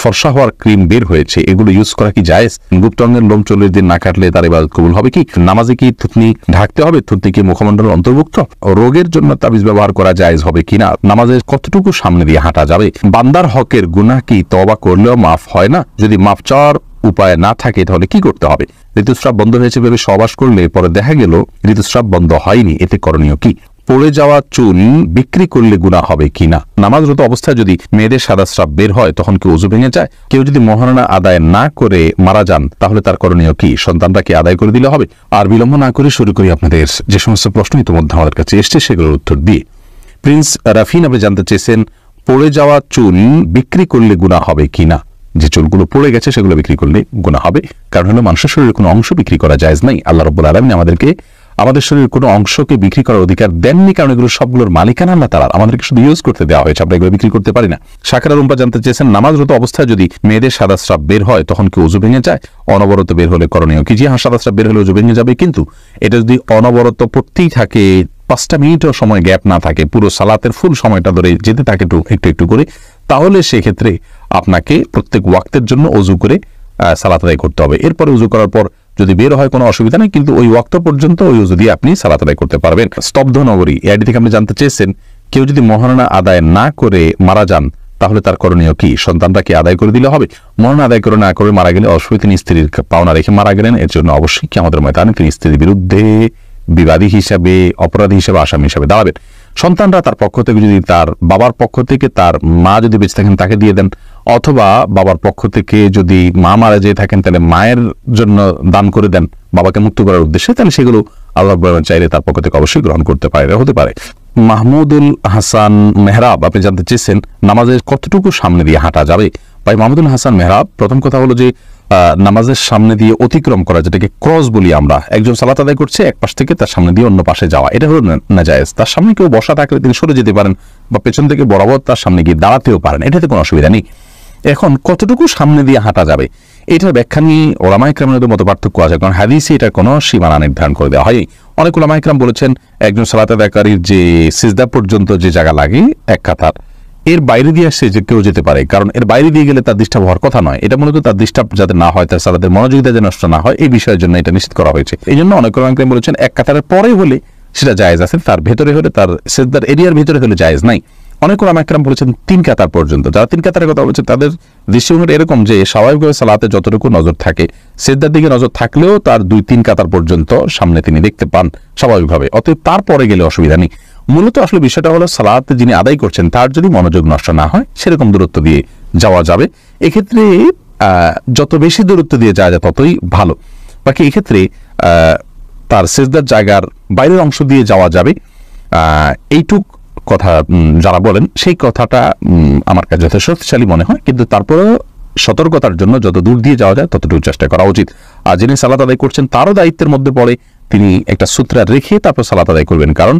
ফর্সা হওয়ার ক্রিম বের হয়েছে, এগুলো ইউজ করা কি জায়েজ? গুপ্তাঙ্গের লোম 40 দিন না কাটলে তার ইবাদত কবুল হবে কি? নামাজে কি থুতনি ঢাকতে হবে? থুতনি কি মুখমণ্ডলের অন্তর্ভুক্ত? রোগের জন্য তাবিজ ব্যবহার করা জায়েজ হবে কিনা? নামাজে কতটুকু সামনে দিয়ে হাঁটা যাবে? বান্দার হকের গুনাহ কি তওবা করলেও মাফ হয় না? যদি মাফ চাওয়ার উপায় না থাকে তাহলে কি করতে হবে? ঋতুস্রাব বন্ধ হয়েছে ভেবে সহবাস করলে পরে দেখা গেল ঋতুস্রাব বন্ধ হয়নি, এতে করণীয় কি? পড়ে যাওয়া চুল বিক্রি করলে গুনাহ হবে কিনা? নামাজরত অবস্থায় যদি মেয়েদের সাদা স্রাব বের হয় তখন কি ওযু ভেঙে যায়? কেউ যদি মহারণা আদায় না করে মারা যান তাহলে তার করণীয় কি? সন্তানটা কি আদায় করে দিলে হবে? আর বিলম্ব না করে শুরু করি আপনাদের যে সমস্ত প্রশ্ন ইতিমধ্যে আমাদের কাছে এসছে সেগুলোর উত্তর দিয়ে। প্রিন্স রাফিন আপনি জানতে চেয়েছেন পড়ে যাওয়া চুল বিক্রি করলে গুনাহ হবে কিনা? যে চুলগুলো পড়ে গেছে সেগুলো বিক্রি করলে গুনাহ হবে, কারণ হলো মানুষের শরীরের কোনো অংশ বিক্রি করা জায়েজ নাই। আল্লাহ রাব্বুল আলামিন আমাদেরকে আমাদের শরীরের কোনো অংশকে বিক্রি করার অধিকার দেননি, কারণ এগুলো সবগুলোর মালিকানা আল্লাহ তাআলা, আমাদেরকে শুধু ইউজ করতে দেওয়া হয়েছে, আমরা এগুলো বিক্রি করতে পারি না। শাকিরা রুম্পা জানতে চেয়েছেন নামাজরত অবস্থায় যদি মেয়েদের সাদা স্রাব বের হয় তখন কি ওযু ভেঙে যায়? অনবরত বের হলে করণীয় কি? জি হ্যাঁ, সাদা স্রাব বের হলে ওযু ভেঙে যাবে, কিন্তু এটা যদি অনবরত পড়তেই থাকে, 5টা মিনিটও সময় গ্যাপ না থাকে, পুরো সালাতের ফুল সময়টা ধরে যেতে থাকে একটু একটু করে, তাহলে সেক্ষেত্রে আপনাকে প্রত্যেক ওয়াক্তের জন্য ওযু করে সালাত আদায় করতে হবে। এরপরে ওযু করার পর যদি বের হয় কোনো অসুবিধা নেই, কিন্তু ওই ওয়াক্ত পর্যন্ত ওই ওযু দিয়ে আপনি সালাত আদায় করতে পারবেন। স্তব্ধ নগরী এআইডি থেকে আপনি জানতে চেয়েছেন কেউ যদি মহারণা আদায় না করে মারা যান তাহলে তার করণীয় কি? সন্তানটা কি আদায় করে দিলে হবে? মহারণা আদায় করে না করে মারা গেলে অবশ্যই তিনি স্ত্রীর পাওনা রেখে মারা গেলেন, এর জন্য অবশ্যই কিয়ামতের ময়দানে তিনি স্ত্রীর বিরুদ্ধে বিবাদী হিসাবে, অপরাধী হিসাবে, আসামি হিসাবে দাঁড়াবেন। সন্তানরা তার পক্ষ থেকে যদি তার বাবার পক্ষ থেকে তার মা যদি বেঁচে থাকেন তাকে দিয়ে দেন, অথবা বাবার পক্ষ থেকে যদি মা মারা যেয়ে থাকেন তাহলে মায়ের জন্য দান করে দেন বাবাকে মুক্ত করার উদ্দেশ্যে, তাহলে সেগুলো আল্লাহ চাইলে তার পক্ষ থেকে অবশ্যই গ্রহণ করতে পারে, হতে পারে। মাহমুদুল হাসান মেহরাব আপনি জানতে চেয়েছেন নামাজের কতটুকু সামনে দিয়ে হাঁটা যাবে? ভাই মাহমুদুল হাসান মেহরাব, প্রথম কথা হলো যে নামাজের সামনে দিয়ে অতিক্রম করা, যেটাকে ক্রস বলি আমরা, একজন সালাত আদায় করছে এক পাশ থেকে তার সামনে দিয়ে অন্য পাশে যাওয়া, এটা হলো নাজায়েজ। তার সামনে কেউ বসা থাকলে তিনি সরে যেতে পারেন বা পেছন থেকে বরাবর তার সামনে গিয়ে দাঁড়াতেও পারেন, এটাতে কোনো অসুবিধা নেই। এখন কতটুকু সামনে দিয়ে হাঁটা যাবে এটার ব্যাখ্যা নিয়ে ওলামায়ে কেরামের মতো পার্থক্য আছে, কারণ হাদিসে এটা কোনো সীমানা নির্ধারণ করে দেওয়া হয়। অনেক ওলামায়ে কেরাম বলেছেন একজন সালাত আদায়কারীর যে সিজদা পর্যন্ত যে জায়গা লাগে এক কাতার, এর বাইরে দিয়ে আসছে যে কেউ যেতে পারে, কারণ এর বাইরে দিয়ে গেলে তার ডিস্টার্ব হওয়ার কথা নয়। এটা মূলত তার ডিস্টার্ব যাতে না হয়, তার সালাতের মনোযোগিতা যেন নষ্ট না হয়, এই বিষয়ের জন্য এটা নিশ্চিত করা হয়েছে। এই জন্য অনেক ওলামায়ে কেরাম বলেছেন এক কাতারের পরে হলে সেটা জায়েজ আছে, তার ভেতরে হলে, তার সিজদার এরিয়ার ভিতরে হলে জায়েজ নাই। অনেক ওলামায়ে কেরাম বলেছেন 3 কাতার পর্যন্ত। যারা 3 কাতারের কথা বলছে তাদের দৃষ্টিভঙ্গিটা এরকম যে স্বাভাবিকভাবে সালাতে যতটুকু নজর থাকে, সিজদার দিকে নজর থাকলেও তার 2-3 কাতার পর্যন্ত সামনে তিনি দেখতে পান স্বাভাবিকভাবে, অতএব তারপরে গেলে অসুবিধা নেই। মূলত আসলে বিষয়টা হলো সালাতে যিনি আদায় করছেন তার যদি মনোযোগ নষ্ট না হয় সেরকম দূরত্ব দিয়ে যাওয়া যাবে। এক্ষেত্রে যত বেশি দূরত্ব দিয়ে যাওয়া যায় ততই ভালো। বাকি এক্ষেত্রে তার সিজদার জায়গার বাইরের অংশ দিয়ে যাওয়া যাবে, এইটুক কথা যারা বলেন সেই কথাটা আমার কাছে যথেষ্ট শক্তিশালী মনে হয়, কিন্তু তারপরেও সতর্কতার জন্য যত দূর দিয়ে যাওয়া যায় ততটুকু চেষ্টা করা উচিত। আর যিনি সালাত আদায় করছেন তারও দায়িত্বের মধ্যে পড়ে তিনি একটা সূত্রা রেখে তারপর সালাত আদায় করবেন, কারণ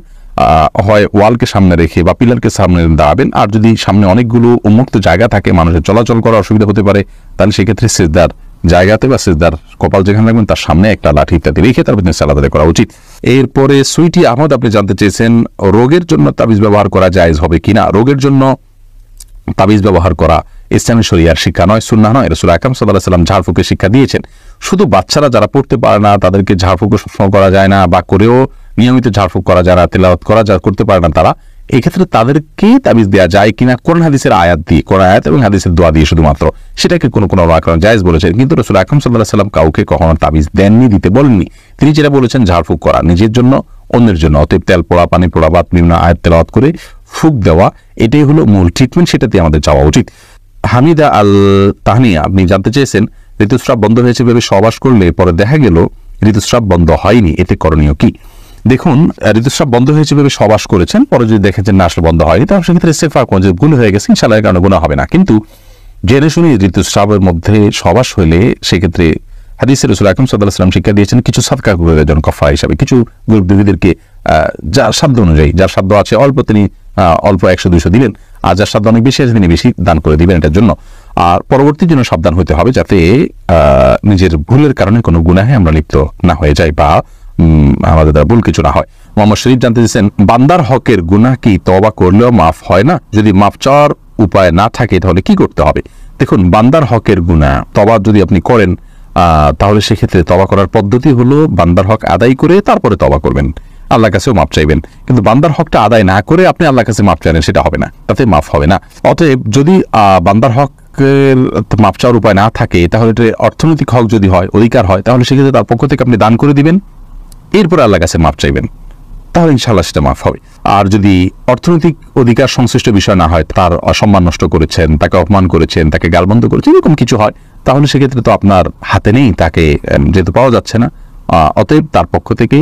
হয় ওয়ালকে সামনে রেখে বা পিলারকে সামনে দাঁড়াবেন, আর যদি সামনে অনেকগুলো উন্মুক্ত জায়গা থাকে মানুষের চলাচল করার অসুবিধা হতে পারে, তাহলে সেক্ষেত্রে সিজদার জায়গাতে বা সিজদার কপাল যেখানে রাখবেন তার সামনে একটা লাঠি ইত্যাদি রেখে তারপর সালাত আদায় করা উচিত। এরপরে সুইটি আহমদ আপনি জানতে চেয়েছেন রোগের জন্য তাবিজ ব্যবহার করা জায়েজ হবে কিনা? রোগের জন্য তাবিজ ব্যবহার করা ইসলামী শরিয়ার শিক্ষা নয়, সুন্নাহ নয়। রাসূল আকরাম সাল্লাল্লাহু আলাইহি ওয়াসাল্লাম ঝাড়ফুঁকের শিক্ষা দিয়েছেন। শুধু বাচ্চারা যারা পড়তে পারে না তাদেরকে ঝাড়ফুঁক করা যায় না, বা করেও নিয়মিত ঝাড়ফুঁক করা যায় না, তেলাওয়াত করা যারা করতে পারে না তারা, এই ক্ষেত্রে তাদেরকে তাবিজ দেওয়া যায় কিনা কোরআন হাদিসের আয়াত দিয়ে, কোরআন আয়াত এবং হাদিসের দোয়া দিয়ে শুধুমাত্র, সেটাকে কোনো ওলামা জায়েজ বলেছেন। কিন্তু রাসূল আকরাম সাল্লাল্লাহু আলাইহি ওয়াসাল্লাম কাউকে কখনো তাবিজ দেননি, দিতে বলেননি। তিনি যেটা বলেছেন ঝাড়ফুঁক করা নিজের জন্য, অন্যের জন্য, অতএব তেল পোড়া, পানি পোড়া বা বিভিন্ন আয়াত তেলাওয়াত করে ফুঁক দেওয়া, এটাই হলো মূল ট্রিটমেন্ট, সেটাতে আমাদের যাওয়া উচিত। হামিদা আল তাহনিয়া আপনি জানতে চেয়েছেন ঋতুস্রাব বন্ধ হয়েছে ভেবে সহবাস করলে পরে দেখা গেল ঋতুস্রাব বন্ধ হয়নি, এতে করণীয় কি? দেখুন, ঋতুস্রাব বন্ধ হয়েছে ভেবে সহবাস করেছেন, পরে যদি দেখেছেন না আসলে বন্ধ হয়নি, তাহলে সেক্ষেত্রে সেফা কোন যে ভুল হয়ে গেছে ইনশাআল্লাহ এর কারণে গুনাহ হবে না। কিন্তু জেনে শুনে ঋতুস্রাবের মধ্যে সহবাস হলে সেক্ষেত্রে হাদিসে রাসূল আকরাম সাল্লাল্লাহু আলাইহি ওয়াসাল্লাম শিক্ষা দিয়েছেন কিছু সাদকা করে দেওয়ার জন্য, কফারা হিসাবে কিছু গরিব দুঃখীদেরকে যার সাধ্য অনুযায়ী, যার সাধ্য আছে অল্প তিনি অল্প 100-200 দিলেন, আর যার সাধ্য অনেক বেশি আছে তিনি বেশি দান করে দিবেন এটার জন্য। আর পরবর্তী জন্য সাবধান হতে হবে যাতে নিজের ভুলের কারণে কোনো গুনাহে আমরা লিপ্ত না হয়ে যাই বা আমাদের দ্বারা ভুল কিছু না হয়। মোহাম্মদ শরীফ জানতে চেয়েছেন বান্দার হকের গুনাহ কি তওবা করলেও মাফ হয় না? যদি মাফ চাওয়ার উপায় না থাকে তাহলে কি করতে হবে? দেখুন, বান্দার হকের গুনাহ তওবা যদি আপনি করেন তাহলে সেক্ষেত্রে তওবা করার পদ্ধতি হলো বান্দার হক আদায় করে তারপরে তওবা করবেন, আল্লাহর কাছেও মাপ চাইবেন। কিন্তু বান্দার হকটা আদায় না করে আপনি আল্লাহর কাছে মাপ চাইলেন, সেটা হবে না, তাতে মাফ হবে না। অতএব যদি বান্দার হকের মাপ চাওয়ার উপায় না থাকে তাহলে অর্থনৈতিক হক যদি হয়, অধিকার হয়, তাহলে সেক্ষেত্রে তার পক্ষ থেকে আপনি দান করে দিবেন, এরপরে আল্লাহর কাছে মাপ চাইবেন, তাহলে ইনশাআল্লাহ সেটা মাফ হবে। আর যদি অর্থনৈতিক অধিকার সংশ্লিষ্ট বিষয় না হয়, তার অসম্মান নষ্ট করেছেন, তাকে অপমান করেছেন, তাকে গালমন্দ করেছেন, এরকম কিছু হয়, তাহলে সেক্ষেত্রে তো আপনার হাতে নেই, তাকে যেহেতু পাওয়া যাচ্ছে না, অতএব তার পক্ষ থেকে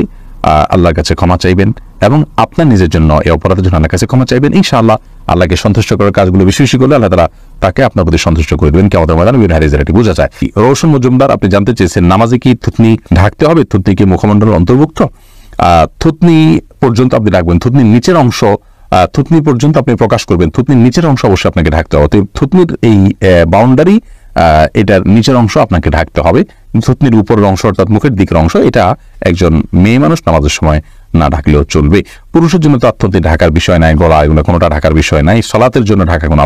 আল্লাহর কাছে ক্ষমা চাইবেন এবং আপনার নিজের জন্য এই অপরাধের জন্য আল্লাহর কাছে ক্ষমা চাইবেন। ইনশাআল্লাহ আল্লাহকে সন্তুষ্ট করার কাজগুলো বেশি বেশি করলে আল্লাহ তাআলা তাকে আপনার প্রতি সন্তুষ্ট করে দেবেন। কিয়ামতের ময়দানে বিভিন্ন হাদিসের এটি বোঝা যায়। রওশন মজুমদার, আপনি জানতে চেয়েছেন নামাজে কি থুতনি ঢাকতে হবে? থুতনি কি মুখমণ্ডলের অন্তর্ভুক্ত? থুতনি পর্যন্ত আপনি রাখবেন, থুতনির নিচের অংশ থুতনি পর্যন্ত আপনি প্রকাশ করবেন, থুতনির নিচের অংশ অবশ্যই আপনাকে ঢাকতে হবে। থুতনির এই বাউন্ডারি, এটার নিচের অংশ আপনাকে ঢাকতে হবে। থুতনির উপরের অংশ অর্থাৎ মুখের দিকের অংশ, এটা একজন মেয়ে মানুষ নামাজের সময় না ঢাকলেও চলবে। পুরুষের জন্য তো থুতনি ঢাকার বিষয় নাই, গলা এগুলো কোনোটা ঢাকার বিষয় নাই, সালাতের জন্য ঢাকা কোনো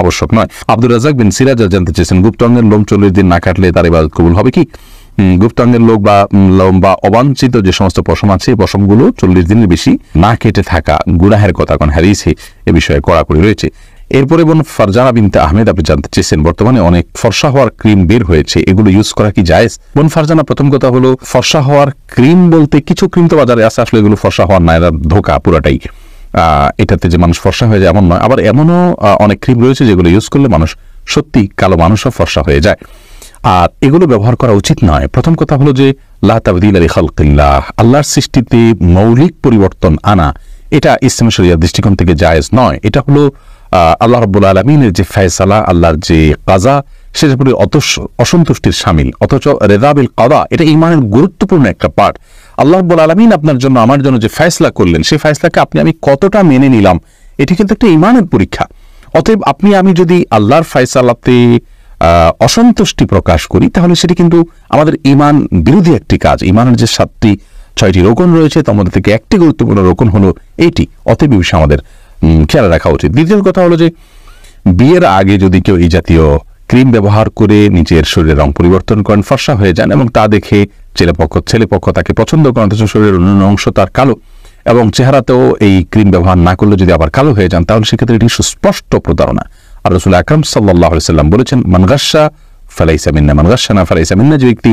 আবশ্যক নয়। আব্দুর রাজ্জাক বিন সিরাজ জানতে চেয়েছেন গুপ্ত অঙ্গের লোম 40 দিন না কাটলে তার ইবাদত কবুল হবে কি? গুপ্তাঙ্গের লোক বা লোম বা অবাঞ্ছিত যে সমস্ত পশম আছে, পশমগুলো 40 দিনের বেশি না কেটে থাকা গুনাহের কথা কোন হাদিসে এ বিষয়ে কড়াকড়ি রয়েছে। এরপরে বোন ফারজানা বিনতে আহমেদ, আপনি জানতে চেয়েছেন বর্তমানে অনেক ফর্সা হওয়ার ক্রিম বের হয়েছে, এগুলো ইউজ করা কি জায়েজ? বোন ফারজানা, প্রথম কথা হলো ফর্সা হওয়ার ক্রিম বলতে কিছু ক্রিম তো বাজারে আছে, আসলে এগুলো ফর্সা হওয়ার না, এরা ধোঁকা পুরাটাই। এটাতে যে মানুষ ফর্সা হয়ে যায় এমন নয়। আবার এমনও অনেক ক্রিম রয়েছে যেগুলো ইউজ করলে মানুষ সত্যি কালো মানুষও ফর্সা হয়ে যায়, আর এগুলো ব্যবহার করা উচিত নয়। প্রথম কথা হলো যে লা তাবদীলা লিখালকিল্লাহ, আল্লাহর সৃষ্টিতে মৌলিক পরিবর্তন আনা এটা ইসলামী শরীয়তের দৃষ্টিকোণ থেকে জায়েজ নয়। এটা হলো আল্লাহ রাব্বুল আলামিনের যে ফয়সালা, আল্লাহর যে কাজা, সেটার প্রতি অসন্তুষ্টির শামিল। অথচ রেদা বিল কাদা এটা ঈমানের গুরুত্বপূর্ণ একটা পার্ট। আল্লাহ রাব্বুল আলামিন আপনার জন্য, আমার জন্য যে ফয়সালা করলেন, সেই ফয়সালাকে আমি কতটা মেনে নিলাম, এটি কিন্তু একটা ঈমানের পরীক্ষা। অতএব আমি যদি আল্লাহর ফয়সালাতে অসন্তুষ্টি প্রকাশ করি তাহলে সেটি কিন্তু আমাদের ঈমান বিরোধী একটি কাজ। ঈমানের যে 6টি রোকন রয়েছে তার মধ্যে থেকে একটি গুরুত্বপূর্ণ রোকন হলো এইটি। অতএব এই বিষয়ে আমাদের খেয়াল রাখা উচিত। দ্বিতীয় কথা হলো যে বিয়ের আগে যদি কেউ এই জাতীয় ক্রিম ব্যবহার করে নিজের শরীরের রং পরিবর্তন করেন, ফর্সা হয়ে যান এবং তা দেখে ছেলেপক্ষ তাকে পছন্দ করেন, অথচ শরীরের অন্যান্য অংশ তার কালো এবং চেহারাতেও এই ক্রিম ব্যবহার না করলে যদি আবার কালো হয়ে যান, তাহলে সেক্ষেত্রে এটি সুস্পষ্ট প্রতারণা। আর রাসূল আকরাম সাল্লাল্লাহু আলাইহি সাল্লাম বলেছেন, মান গাশশা ফালাইসা মিন্না, মান গাশশানা ফালাইসা মিন্না, যে ব্যক্তি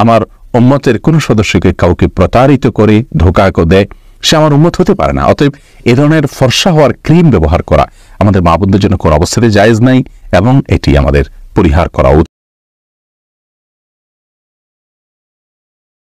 আমার উম্মতের কোন সদস্যকে কাউকে প্রতারিত করে ধোঁকা দেয়, সে আমার উম্মত হতে পারে না। অতএব এ ধরনের ফর্সা হওয়ার ক্রিম ব্যবহার করা আমাদের মা বোনদের জন্য কোনো অবস্থাতে জায়েজ নাই এবং এটি আমাদের পরিহার করা উচিত।